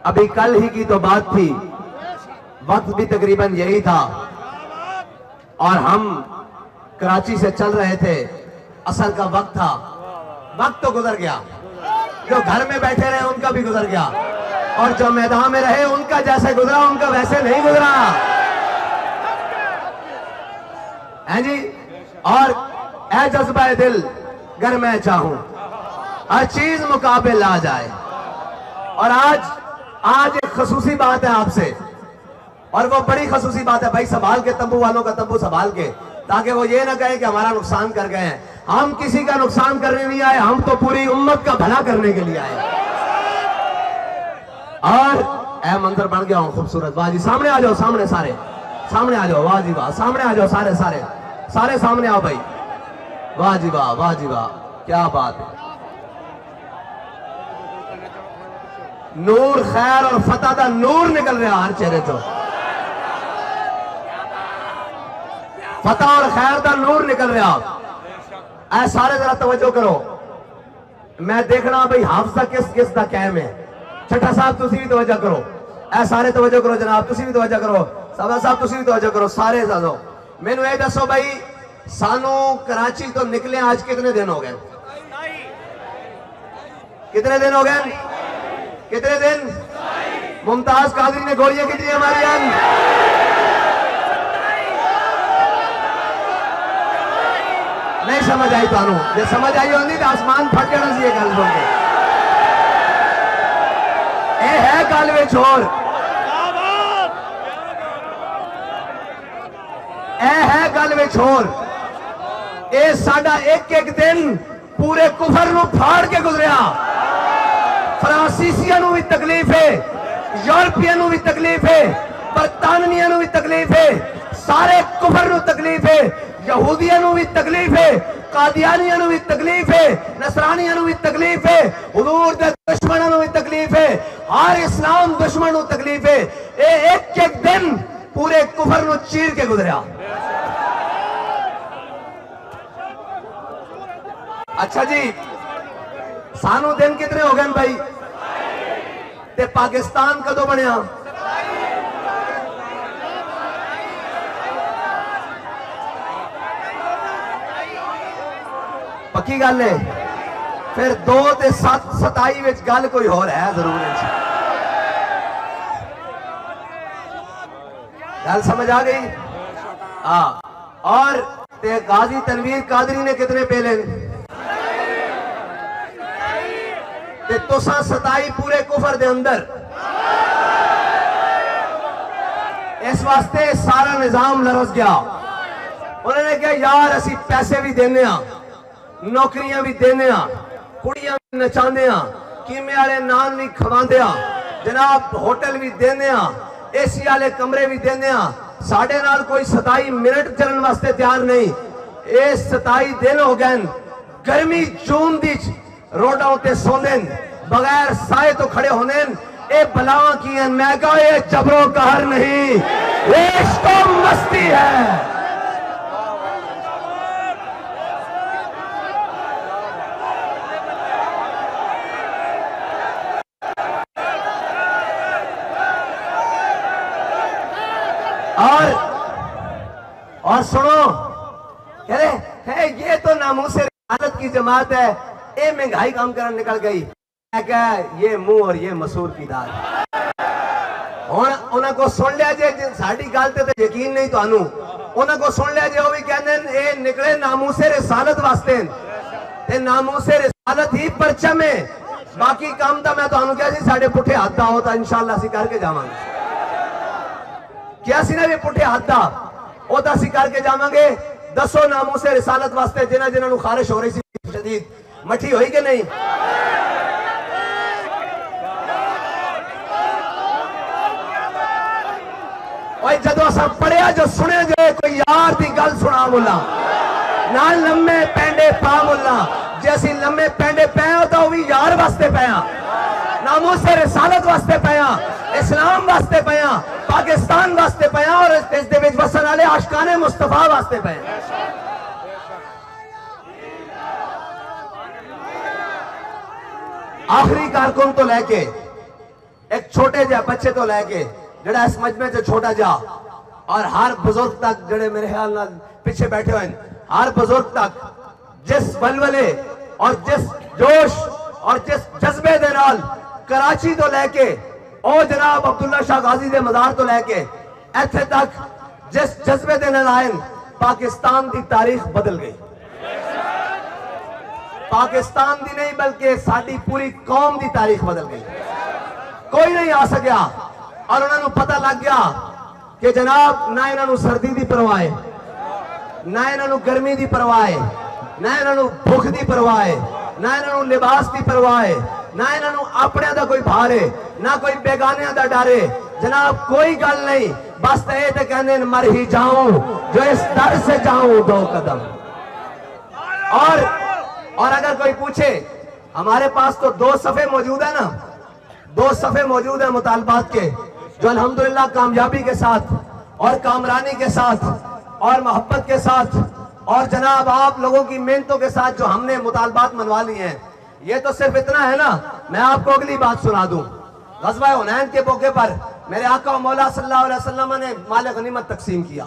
अभी कल ही की तो बात थी, वक्त भी तकरीबन यही था और हम कराची से चल रहे थे, असर का वक्त था। वक्त तो गुजर गया, जो घर में बैठे रहे उनका भी गुजर गया और जो मैदान में रहे उनका जैसे गुजरा उनका वैसे नहीं गुजरा है जी। और ऐ जज्बा दिल गर मैं चाहूं हर चीज मुकाबिल आ जाए। और आज एक खसूसी बात है आपसे, और वो बड़ी खसूसी बात है भाई, संभाल के तंबू वालों का तंबू संभाल के, ताकि वो ये ना कहे कि हमारा नुकसान कर गए हैं। हम किसी का नुकसान करने नहीं आए, हम तो पूरी उम्मत का भला करने के लिए आए। और ऐ मंजर बन गया हूं खूबसूरत, वाह जी सामने आ जाओ, सामने सारे सामने आ जाओ, वाह जी वाह सामने आ जाओ, सारे सारे सारे सामने आओ भाई, वाह जी वाह, वाह जी वाह, क्या बात है। नूर खैर और फतह का नूर निकल रहा हर चेहरे तो, फतह और खैर का नूर निकल रहा। ऐ सारे जरा तवज्जो करो, मैं देखना भाई हाफजा किस किस का कैम है। छठा साहब तुसी भी तवज्जो करो, ऐ सारे तवज्जो करो जनाब, तुसी भी तवज्जो करो, सबा साहब तुसी भी तवज्जो करो, सारे साजो मैनू ये दसो भाई, सानू कराची तो निकले आज कितने दिन हो गए? कितने दिन हो गए? कितने दिन? मुमताज कादरी ने गोलियां की थी हमारी जान, नहीं समझ आई थानू, जो समझ आई होती तो आसमान फट जाना सी गल सुन के। ये है गल में छोर, है गल में छोर। ये साडा एक एक दिन पूरे कुफर नू फाड़ के गुजरिया। फ्रांसीसियां नू भी तकलीफ है, यूरोपियन नू भी तकलीफ है, बरतानिया नू भी तकलीफ है, सारे कुफर नू तकलीफ है, यहूदियों नू भी तकलीफ है, कादियानियों नू भी तकलीफ है, नसरानियों नू भी तकलीफ है, हुजूर दे दुश्मनों नू भी तकलीफ है, हर इस्लाम दुश्मन नू तकलीफ है। ये एक एक दिन पूरे कुफर नू चीर के गुजरिया। अच्छा जी, सानू दिन कितने हो गए भाई? ते पाकिस्तान कदों बनया? पक्की गल है? फिर 2 ते 7 27 विच गल कोई होर है जरूर। गल समझ आ गई? हाँ। और ते गाजी तनवीर कादरी ने कितने पेले? ते तुसा 27 पूरे कुफर दे अंदर। इस वास्ते सारा निजाम लरस गया। उन्होंने कहा यार असी पैसे भी देने, नौकरियां भी देने, कुड़ियां भी नचाने, कीमे वाले नान भी खवांदे, जनाब होटल भी देने, एसी वाले कमरे भी देने, साढ़े नाल कोई 27 मिनट चलने वास्ते तैयार नहीं। ये 27 दिन हो गए गर्मी जून दी रोडा उत्ते सोंदे बगैर साए तो खड़े होने। ए बलावा की है, मैं कहा ये जबरों कहर नहीं, ये इश्क मस्ती है। और सुनो, कह रहे है ये तो नामूसे रिसालत की जमात है, ये महंगाई काम करने निकल गई। क्या ये मुंह और ये मसूर की दाल। हुण उन्हां को सुन लिया जे साडी गल ते यकीन नहीं तुहानू, उन्हां को सुन लिया जे वो भी कहंदे ये निकले नामूसे रिसालत वास्ते, ते नामूसे रिसालत ही परचम है। बाकी काम तो मैं तुहानू कहा सी साडे पुठे हाथ दा हो तो इंशाअल्लाह असीं करके जावांगे। क्या सी ना भी पुठे हाथ दा वो तो असीं करके जावांगे। दसो नामूसे रिसालत वास्ते जिन्हां जिन्हां नू खारिश हो रही सी शदीद मठी होई कि नहीं? जदों असां पढ़िया जो सुने जे कोई यार दी गल सुना मुला ना लम्मे पैंडे पा मुला, जे असीं लम्मे पैंडे पे तो वो भी यार वास्ते पे, नामूसे रिसालत वास्ते पे, इस्लाम वास्ते पे, पाकिस्तान वास्ते पे और इस दे विच वसन वाले आशिकाने मुस्तफा वास्ते पे। आखिरी कारकुन तो लेके एक छोटे जा बच्चे तो लैके जड़ा इस मजमे से छोटा जा और हर बुजुर्ग तक जड़े मेरे ख्याल नाल पीछे बैठे हुए हर बुजुर्ग तक जिस बलवले और जिस जोश और जिस जज्बे दे नाल कराची तो लैके और जनाब अब्दुल्ला शाह गाजी दे मज़ार तो लैके इत्थे तक जिस जज्बे दे नाल आए पाकिस्तान की तारीख बदल गई। पाकिस्तान की नहीं बल्कि साडी पूरी कौम की तारीख बदल गई। कोई नहीं आ सकिया और उन्होंने पता लग गया कि जनाब ना इन्होंने सर्दी की परवाह है, ना इन्होंने गर्मी की परवाह है, ना इन्होंने भुख की परवाह है, ना इन्होंने लिबास की परवाह है, ना इन्होंने अपने दा कोई भार है, ना कोई बेगाने दा डर है। जनाब कोई गल नहीं, बस तो ये कहने मर ही जाऊं जो इस दर से जाऊं 2 कदम। और अगर कोई पूछे हमारे पास तो 2 सफ़े मौजूद है ना, 2 सफ़े मौजूद है मुतालबात के जो अल्हम्दुलिल्लाह कामयाबी के साथ और कामरानी के साथ और मोहब्बत के साथ और जनाब आप लोगों की मेहनतों के साथ जो हमने मुतालबात मनवा लिए हैं। ये तो सिर्फ इतना है ना, मैं आपको अगली बात सुना दूं। ग़ज़वा हुनैन के मौके पर मेरे आका मौला सल्लल्लाहु अलैहि वसल्लम ने माल गनीमत तकसीम किया,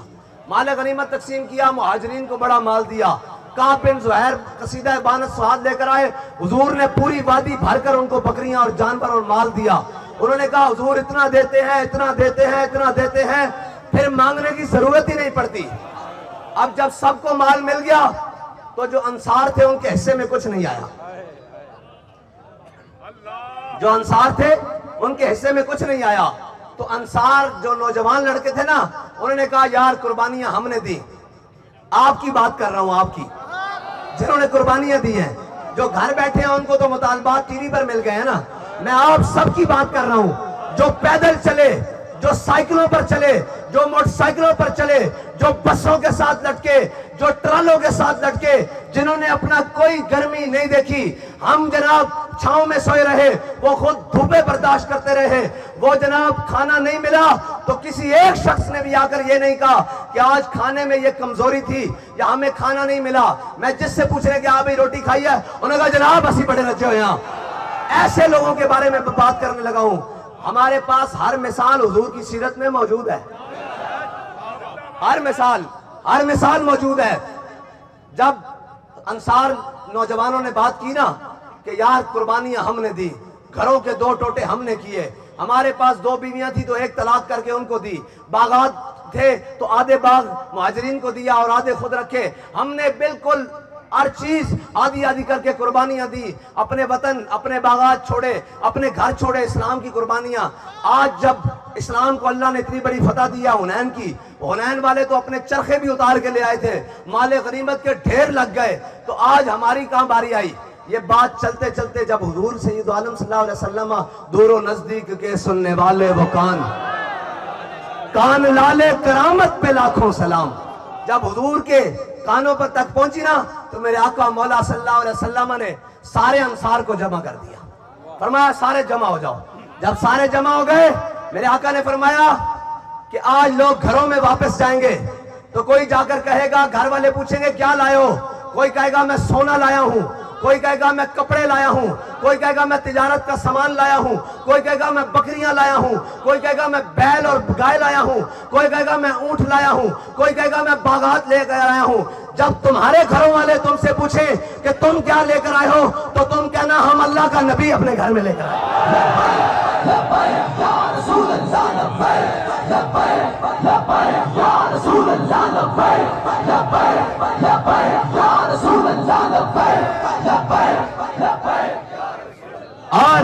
माल गनीमत तकसीम किया, मुहाजिरीन को बड़ा माल दिया। काब बिन ज़ुहैर कसीदा बानत सुहाद लेकर आए, हुजूर ने पूरी वादी भरकर उनको बकरियां और जानवर और माल दिया। उन्होंने कहा हुजूर इतना देते हैं, इतना देते हैं, इतना देते हैं, फिर मांगने की जरूरत ही नहीं पड़ती। अब जब सबको माल मिल गया तो जो अंसार थे उनके हिस्से में कुछ नहीं आया, जो अंसार थे उनके हिस्से में कुछ नहीं आया। तो अंसार जो नौजवान लड़के थे ना, उन्होंने कहा यार कुर्बानियां हमने दी, आपकी बात कर रहा हूं, आपकी जिन्होंने कुर्बानियां दी हैं, जो घर बैठे हैं उनको तो मुतालबात टीवी पर मिल गए हैं ना, मैं आप सबकी बात कर रहा हूं। जो पैदल चले, जो साइकिलों पर चले, जो मोटरसाइकिलों पर चले, जो बसों के साथ लटके, जो ट्रलों के साथ लटके, जिन्होंने अपना कोई गर्मी नहीं देखी, हम जनाब छांव में सोए रहे, वो खुद धूपे बर्दाश्त करते रहे, वो जनाब खाना नहीं मिला तो किसी एक शख्स ने भी आकर ये नहीं कहा कि आज खाने में ये कमजोरी थी या हमें खाना नहीं मिला। मैं जिससे पूछने कि आप भी रोटी खाई है, उन्होंने कहा जनाब असी बड़े रचे हुए हैं। ऐसे लोगों के बारे में बात करने लगा हूं। हमारे पास हर मिसाल हुजूर की सीरत में मौजूद है, हर मिसाल मौजूद है। जब अंसार नौजवानों ने बात की ना कि यार कुर्बानियां हमने दी, घरों के 2 टोटे हमने किए, हमारे पास 2 बीवियां थी तो 1 तलाक करके उनको दी, बागात थे तो आधे बाग मुहाजिरीन को दिया और आधे खुद रखे, हमने बिल्कुल हर चीज आधी आधी करके कुर्बानियां दी, अपने वतन अपने बागात छोड़े, अपने घर छोड़े, इस्लाम की कुर्बानियां। आज जब इस्लाम को अल्लाह ने इतनी बड़ी फतह दिया हुनैन की, हुनैन वाले तो अपने चरखे भी उतार के ले आए थे, माले गनीमत के ढेर लग गए, तो आज हमारी कहां बारी आई। ये बात चलते चलते जब हुजूर सय्यद आलम सल्लल्लाहु अलैहि वसल्लम दूर नजदीक के सुनने वाले वो कान लाले करामत पे लाखों सलाम, जब हुजूर के कानों पर तक पहुंची ना तो मेरे आका मौला सल्लल्लाहु अलैहि वसल्लम ने सारे अंसार को जमा कर दिया, फरमाया सारे जमा हो जाओ। जब सारे जमा हो गए, मेरे आका ने फरमाया कि आज लोग घरों में वापस जाएंगे, तो कोई जाकर कहेगा, घर वाले पूछेंगे क्या लाए हो, कोई कहेगा मैं सोना लाया हूं, कोई कहेगा मैं कपड़े लाया हूं, कोई कहेगा मैं तिजारत का सामान लाया हूं, कोई कहेगा मैं बकरियां लाया हूं, कोई कहेगा मैं बैल और गाय लाया हूं, कोई कहेगा मैं ऊंट लाया हूं, कोई कहेगा मैं बागात लेकर आया हूं। जब तुम्हारे घरों वाले तुमसे पूछे कि तुम क्या लेकर आए हो, तो तुम कहना हम अल्लाह का नबी अपने घर में लेकर आए। और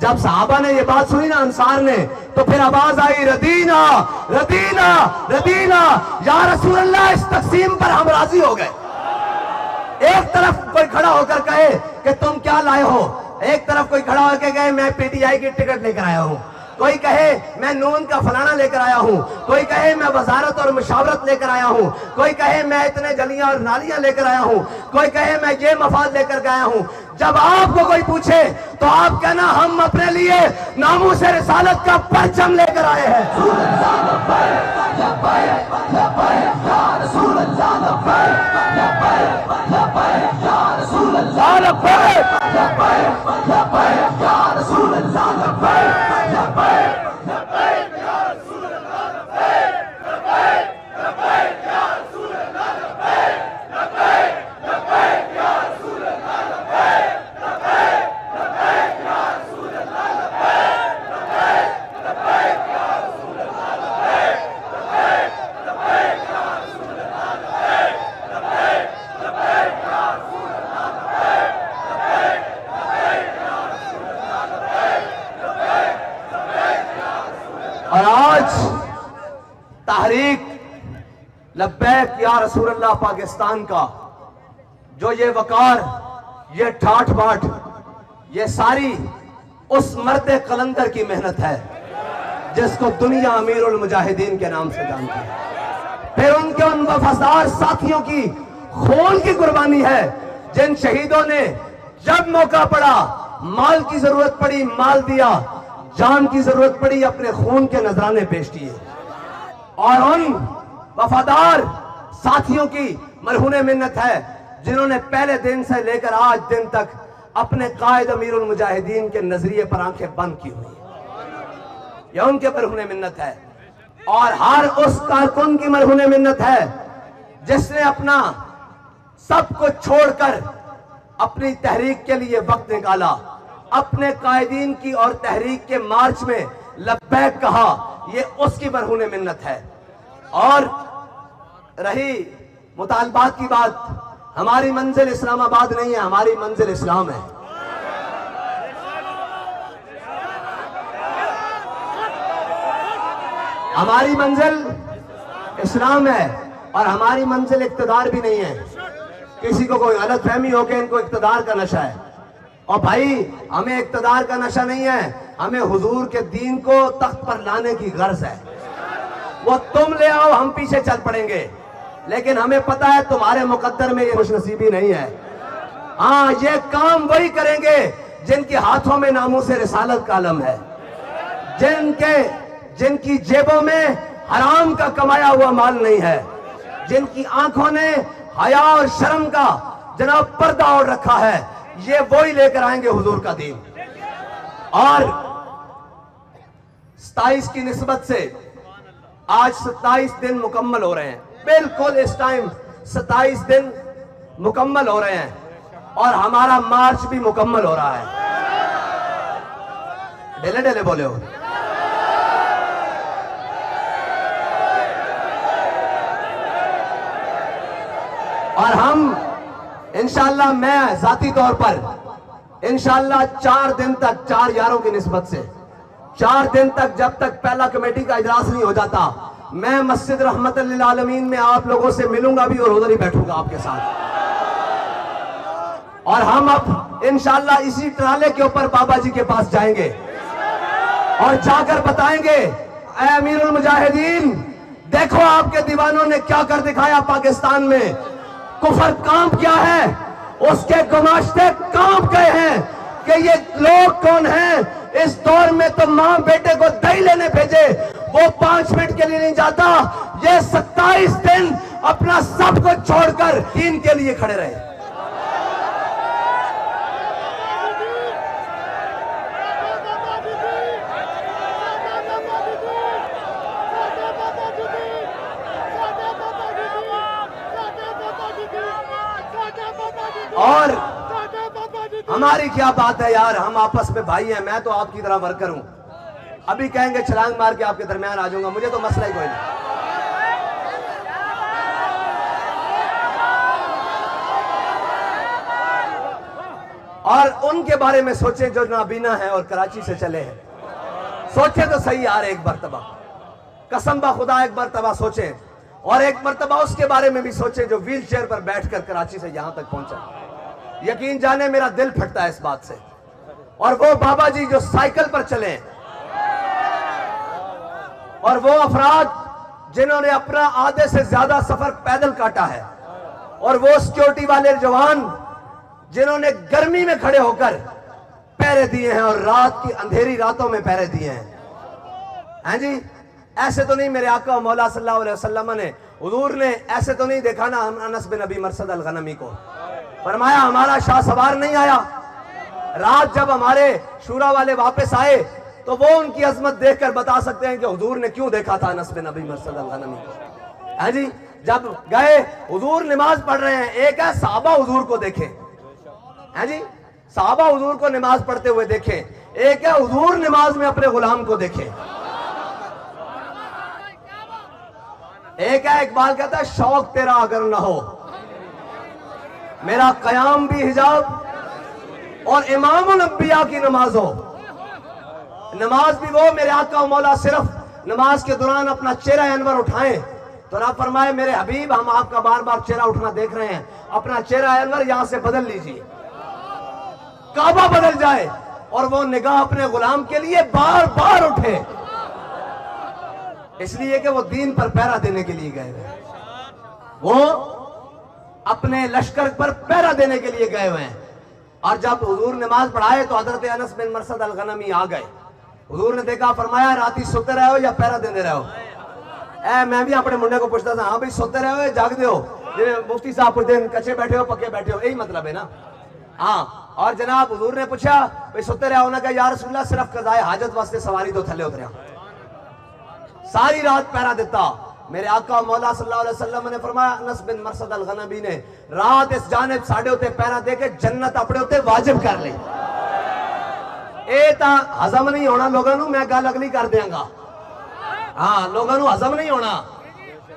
जब सहाबा ने ये बात सुनी ना अंसार ने, तो फिर आवाज आई रदीना रदीना रदीना या रसूल अल्लाह, इस तकसीम पर हम राजी हो गए। एक तरफ कोई खड़ा होकर कहे कि तुम क्या लाए हो, एक तरफ कोई खड़ा होकर कहे मैं पीटीआई की टिकट लेकर आया हूं, कोई कहे मैं नून का फलाना लेकर आया हूं, कोई कहे मैं वजारत और मुशावरत लेकर आया हूं, कोई कहे मैं इतने जलियां और नालियां लेकर आया हूं, कोई कहे मैं ये मफाद लेकर के आया हूं। जब आपको कोई पूछे तो आप कहना हम अपने लिए नामूस से रिसालत का परचम लेकर आए हैं। और आज तहरीक लब्बैक या रसूलल्लाह पाकिस्तान का जो ये वकार, ये ठाठ बाट, ये सारी उस मर्द कलंदर की मेहनत है जिसको दुनिया अमीरुल मुजाहिदीन के नाम से जानती है। फिर उनके उन वफादार साथियों की खून की कुर्बानी है जिन शहीदों ने जब मौका पड़ा, माल की जरूरत पड़ी माल दिया, जान की जरूरत पड़ी अपने खून के नजराने पेश किए। और उन वफादार साथियों की मरहूने मिन्नत है जिन्होंने पहले दिन से लेकर आज दिन तक अपने कायद अमीरुल मुजाहिदीन के नजरिए पर आंखें बंद की हुई, यह उनके मरहूने मिन्नत है। और हर उस कारकुन की मरहूने मिन्नत है जिसने अपना सब कुछ छोड़कर अपनी तहरीक के लिए वक्त निकाला, अपने कायदीन की और तहरीक के मार्च में लब्बैक कहा, ये उसकी मरहूने मिन्नत है। और रही मुतालबात की बात, हमारी मंजिल इस्लामाबाद नहीं है, हमारी मंजिल इस्लाम है। हमारी मंजिल इस्लाम है और हमारी मंजिल इक्तदार भी नहीं है। किसी को कोई गलत फहमी हो कि इनको इक्तदार का नशा है, और भाई हमें इक्तदार का नशा नहीं है, हमें हुजूर के दीन को तख्त पर लाने की गर्ज है। वो तुम ले आओ, हम पीछे चल पड़ेंगे, लेकिन हमें पता है तुम्हारे मुकद्दर में ये खुशनसीबी नहीं है। हाँ, ये काम वही करेंगे जिनके हाथों में नामूसे रिसालत का अलम है, जिनकी जेबों में हराम का कमाया हुआ माल नहीं है, जिनकी आंखों ने हया और शर्म का जनाब पर्दा ओढ़ रखा है, ये वही लेकर आएंगे हुजूर का दीन। और 27 की निस्बत से आज 27 दिन मुकम्मल हो रहे हैं, बिल्कुल इस टाइम 27 दिन मुकम्मल हो रहे हैं और हमारा मार्च भी मुकम्मल हो रहा है। ढेले ढेले बोले हो। और हम इंशाअल्लाह, मैं जाती तौर पर इंशाअल्लाह 4 दिन तक, 4 यारों की निस्बत से 4 दिन तक, जब तक पहला कमेटी का इजलास नहीं हो जाता, मैं मस्जिद रहमतुल लिल आलमीन में आप लोगों से मिलूंगा भी और उधर ही बैठूंगा आपके साथ। और हम अब इंशाअल्लाह इसी ट्राले के ऊपर बाबा जी के पास जाएंगे और जाकर बताएंगे, ऐ अमीरुल मुजाहिदीन, देखो आपके दीवानों ने क्या कर दिखाया पाकिस्तान में, कुफर काम क्या है, उसके गुमाश्ते काम गए हैं कि ये लोग कौन हैं। इस दौर में तो मां बेटे को दही लेने भेजे, वो 5 मिनट के लिए नहीं जाता, ये 27 दिन अपना सब कुछ छोड़कर दीन के लिए खड़े रहे। और हमारी क्या बात है यार, हम आपस में भाई हैं, मैं तो आपकी तरह वर्कर हूं। अभी कहेंगे छलांग मार के आपके दरमियान आ जाऊंगा, मुझे तो मसला ही कोई नहीं। और उनके बारे में सोचें जो नाबीना है और कराची से चले हैं, सोचे तो सही यार, एक मरतबा कसम बा खुदा एक मरतबा सोचें, और एक मरतबा उसके बारे में भी सोचें जो व्हील चेयर पर बैठकर कराची से यहां तक पहुंचा। यकीन जाने मेरा दिल फटता है इस बात से। और वो बाबा जी जो साइकिल पर चले, और वो अफराद जिन्होंने अपना आधे से ज्यादा सफर पैदल काटा है, और वो सिक्योरिटी वाले जवान जिन्होंने गर्मी में खड़े होकर पहरे दिए हैं और रात की अंधेरी रातों में पहरे दिए हैं जी। ऐसे तो नहीं मेरे आका मौला सल्लल्लाहु अलैहि वसल्लम ने, हुजूर ने ऐसे तो नहीं देखा ना अनस बिन नबी मरसद अल गनमी को, फरमाया हमारा शाह सवार नहीं आया। रात जब हमारे शूरा वाले वापस आए तो वो उनकी अजमत देखकर बता सकते हैं कि हुजूर ने क्यों देखा था अनस बिन नबी मरसद अल गनमी को। हाँ जी, जब गए हुजूर नमाज पढ़ रहे हैं, एक है साहबा हुजूर को देखे, है जी, साहबा हुजूर को नमाज पढ़ते हुए देखे, एक है हुजूर नमाज में अपने गुलाम को देखे। एक है, इकबाल कहता है शौक तेरा अगर ना हो, मेरा कयाम भी हिजाब और इमामुल अंबिया की नमाज हो। नमाज भी वो मेरे आका मौला सिर्फ नमाज के दौरान अपना चेहरा अनवर उठाएं तो ना फरमाए मेरे हबीब हम आपका बार बार चेहरा उठना देख रहे हैं, अपना चेहरा अनवर यहां से बदल लीजिए, काबा बदल जाए और वो निगाह अपने गुलाम के लिए बार बार उठे, इसलिए कि वो दीन पर पहरा देने के लिए गए हुए, वो अपने लश्कर पर पहरा देने के लिए गए हुए हैं। और जब हुजूर नमाज पढ़ाए तो हजरत अनस बिन मरसद अल गनमी आ गए। हुजूर ने देखा, फरमाया राती सोते रहे हो या पहरा देते रहे हो? मैं भी अपने मुंडे को पूछता था, हाँ भाई सोते रहे हो या जागते हो? मुफ्ती साहब पूछते हैं कच्चे बैठे हो पक्के बैठे हो, यही मतलब है ना। हाँ, और जनाब हुजूर ने पूछा भाई सोते रहे हो ना? कहा या रसूलल्लाह सिर्फ कज़ाए हाजत वास्ते सवारी तो थले उतरिया, सारी रात पहरा देता। मेरे आका मौला सल्लल्लाहु अलैहि वसल्लम ने फरमाया, अनस बिन मरसद अल गनमी ने रात इस जानिब साडे उते पहरा दे के जन्नत अपने उते वाजिब कर ली। ए ता हजम नहीं होना लोगों को, मैं गल अगली कर देंगा। हाँ, लोगों को हजम नहीं होना।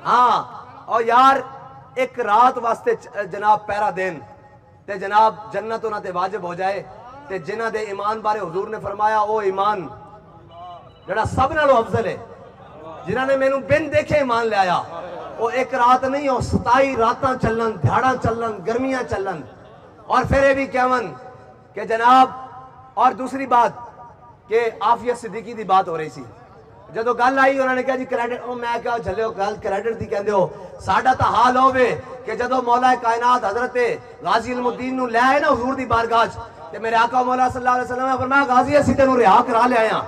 हाँ, और यार एक रात वास्ते जनाब पहरा देन ते जनाब जन्नत उन्हां ते वाजिब हो जाए ते जिन्हां दे ईमान बारे हुजूर ने फरमाया ओ ईमान जड़ा सब नालों अफजल है, जिन्होंने मैनू बिन देखे ईमान ले आया, वो एक रात नहीं हो 27 रातां चलन, ध्याड़ा चलन, गर्मियां चलन। और फिर ये भी कहवन कि जनाब, और दूसरी बात कि आफियत सिद्दीकी की बात हो रही सी, जो गल आई उन्होंने कहा जी क्रेडिट, मैं क्या झल्ले गल क्रेडिट की कहते हो, साडा तो हाल होवे कि जो मौला कायनात हजरत गाजी इल्मुद्दीन नू ले आए ना हुजूर दी बारगाह ते मेरे आका मौला सल्लल्लाहु अलैहि वसल्लम ने फरमाया गाजी असीं तेनू रिहा करा ले आए हां,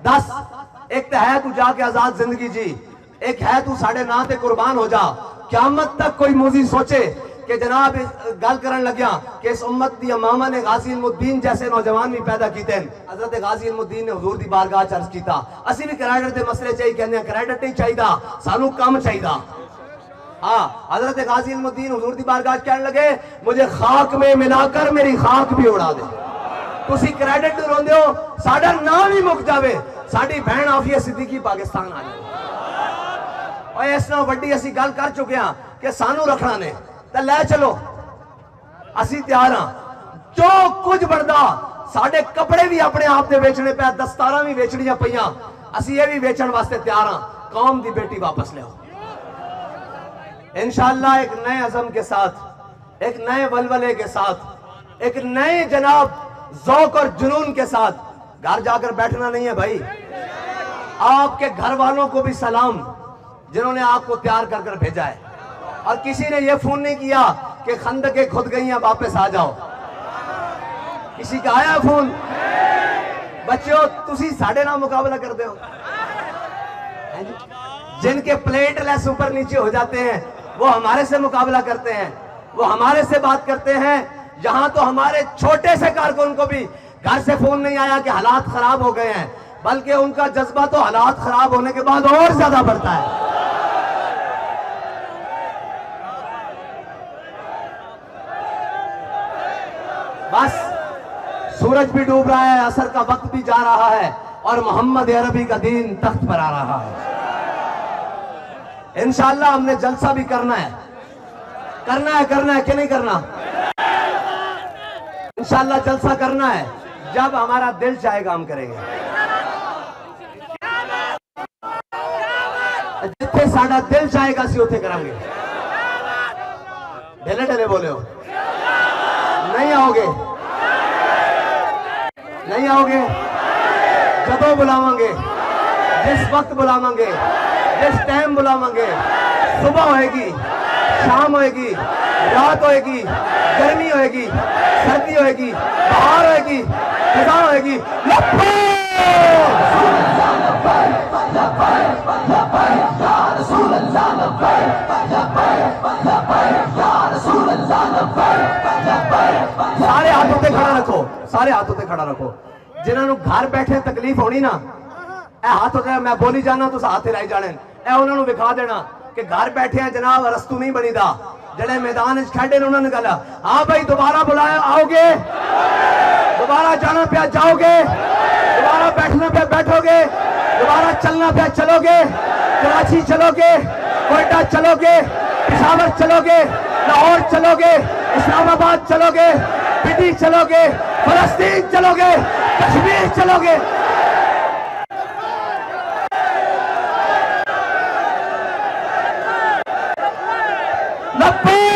दस एक तो है तू जाके आजाद जिंदगी जी, एक है तू साडे नां ते कुर्बान हो जा। क़यामत तक कोई मुजी सोचे कि जनाब गल करन लग्या कि इस उम्मत दी इमामा ने गाजी इल्मुद्दीन जैसे नौजवान भी पैदा कीते। हजरत गाजी इल्मुद्दीन ने हुजूर दी बारगाह च अर्ज कीता, असीं भी क्रेडिट दे मसले च ही कहंदे हां, क्रेडिट नहीं चाहिदा, सानू काम चाहिदा। हाँ, हजरत गाजी इल्मुद्दीन हुजूर दी बारगाह च कहने लगे, मुझे खाक में मिलाकर मेरी खाक भी उड़ा दे। तुसी क्रेडिट रोंदे हो, साडा नाम ही मुक जावे, साडी बहन आफिया सिद्दीकी पाकिस्तान आ जाए। और इस नाल वड्डी असीं गल कर चुके हां कि सानू रखना ने ते ले चलो, असीं तैयार हां। जो कुछ बनदा, साडे कपड़े भी अपने आप दे बेचने पे, दस्तारां भी वेचणियां पईयां, असीं ये भी वेचण वास्ते तैयार हां। कौम दी बेटी वापस लियाओ इंशाअल्लाह, एक नए अज़म के साथ, एक नए वलवले के साथ, एक नए जनाब ज़ौक़ और जुनून के साथ। घर जाकर बैठना नहीं है भाई, आपके घर वालों को भी सलाम जिन्होंने आपको तैयार कर कर भेजा है। और किसी ने यह फोन नहीं किया कि खंदके खुद गई हैं वापस आ जाओ, किसी का आया फोन? बच्चों तुसी साढ़े नाल मुकाबला करते हो। जिनके प्लेट लेस ऊपर नीचे हो जाते हैं वो हमारे से मुकाबला करते हैं, वो हमारे से बात करते हैं। यहां तो हमारे छोटे से कारकुन को भी घर से फोन नहीं आया कि हालात खराब हो गए हैं, बल्कि उनका जज्बा तो हालात खराब होने के बाद और ज्यादा बढ़ता है। बस सूरज भी डूब रहा है, असर का वक्त भी जा रहा है और मोहम्मद अरबी का दीन तख्त पर आ रहा है। इंशाअल्लाह हमने जलसा भी करना है, करना है कि नहीं करना? इंशाअल्लाह जलसा करना है, जब हमारा दिल चाहेगा हम करेंगे। जिथे साडा दिल चाहेगा असीं उत्थे करांगे। ढेले ढेले बोले हो, नहीं आओगे? नहीं आओगे? जदों बुलावांगे, जिस वक्त बुलावांगे, जिस टाइम बुलावांगे, सुबह होएगी, शाम होएगी, रात होएगी, गर्मी होएगी, सर्दी होएगी, बाहर होएगी, खजा होएगी, सारे हाथों पे खड़ा रखो, सारे हाथों पे खड़ा रखो। जिन्होंने घर बैठे तकलीफ होनी ना, हाथ होते मैं बोली जाना तो हाथ लाई जाने, उन्होंने विखा देना कि घर बैठे हैं जनाब रस्तू नहीं बनी दा। जड़े मैदान खेडे ने उन्होंने कहा हाँ भाई दोबारा बुलाया आओगे, दोबारा जाना पे जाओगे, दोबारा बैठना पे बैठोगे, दोबारा चलना पे चलोगे, कराची चलोगे, कोयटा चलोगे, पेशावर चलोगे, लाहौर चलोगे, इस्लामाबाद चलोगे, पिंडी चलोगे, फलस्तीन चलोगे, कश्मीर चलोगे। 90